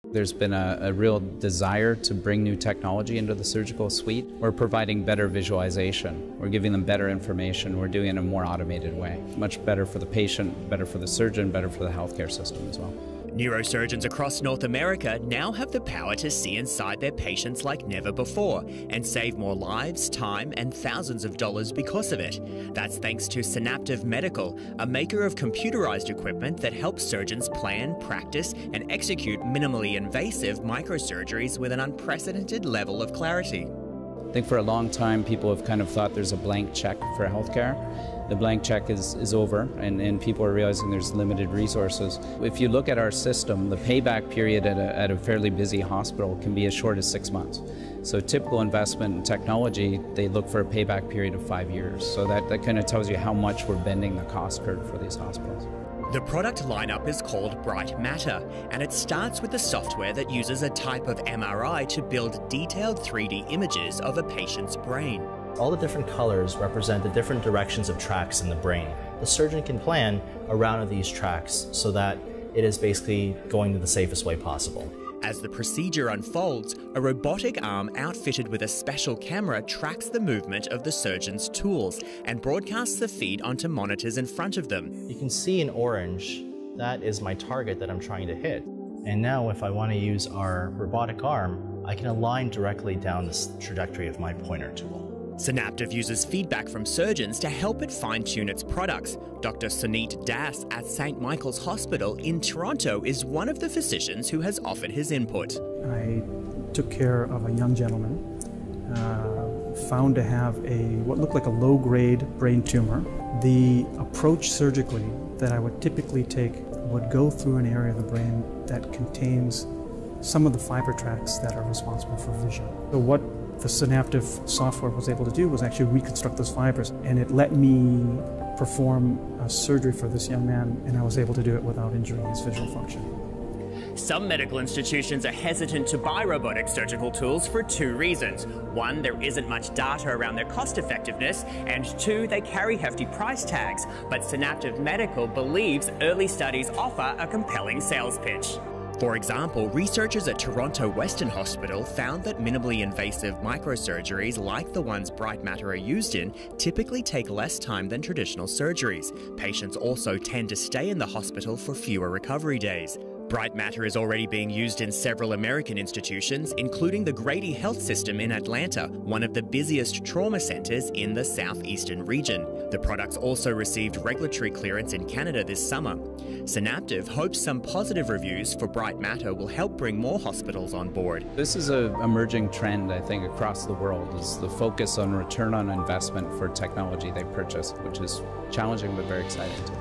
There's been a real desire to bring new technology into the surgical suite. We're providing better visualization. We're giving them better information. We're doing it in a more automated way. Much better for the patient, better for the surgeon, better for the healthcare system as well. Neurosurgeons across North America now have the power to see inside their patients like never before and save more lives, time, and thousands of dollars because of it. That's thanks to Synaptive Medical, a maker of computerized equipment that helps surgeons plan, practice, and execute minimally invasive microsurgeries with an unprecedented level of clarity. I think for a long time people have kind of thought there's a blank check for healthcare. The blank check is over, and people are realizing there's limited resources. If you look at our system, the payback period at a fairly busy hospital can be as short as 6 months. So typical investment in technology, they look for a payback period of 5 years. So that kind of tells you how much we're bending the cost curve for these hospitals. The product lineup is called Bright Matter, and it starts with the software that uses a type of MRI to build detailed 3D images of a patient's brain. All the different colors represent the different directions of tracks in the brain. The surgeon can plan around these tracks so that it is basically going the safest way possible. As the procedure unfolds, a robotic arm outfitted with a special camera tracks the movement of the surgeon's tools and broadcasts the feed onto monitors in front of them. You can see in orange, that is my target that I'm trying to hit. And now if I want to use our robotic arm, I can align directly down this trajectory of my pointer tool. Synaptive uses feedback from surgeons to help it fine-tune its products. Dr. Suneet Das at St. Michael's Hospital in Toronto is one of the physicians who has offered his input. I took care of a young gentleman, found to have what looked like a low-grade brain tumor. The approach surgically that I would typically take would go through an area of the brain that contains some of the fiber tracts that are responsible for vision. So what the Synaptive software was able to do was actually reconstruct those fibers, and it let me perform a surgery for this young man, and I was able to do it without injuring his visual function. Some medical institutions are hesitant to buy robotic surgical tools for two reasons. One, there isn't much data around their cost effectiveness, and two, they carry hefty price tags. But Synaptive Medical believes early studies offer a compelling sales pitch. For example, researchers at Toronto Western Hospital found that minimally invasive microsurgeries like the ones Bright Matter are used in typically take less time than traditional surgeries. Patients also tend to stay in the hospital for fewer recovery days. Bright Matter is already being used in several American institutions, including the Grady Health System in Atlanta, one of the busiest trauma centers in the southeastern region. The products also received regulatory clearance in Canada this summer. Synaptive hopes some positive reviews for Bright Matter will help bring more hospitals on board. This is an emerging trend, I think, across the world, is the focus on return on investment for technology they purchase, which is challenging but very exciting too.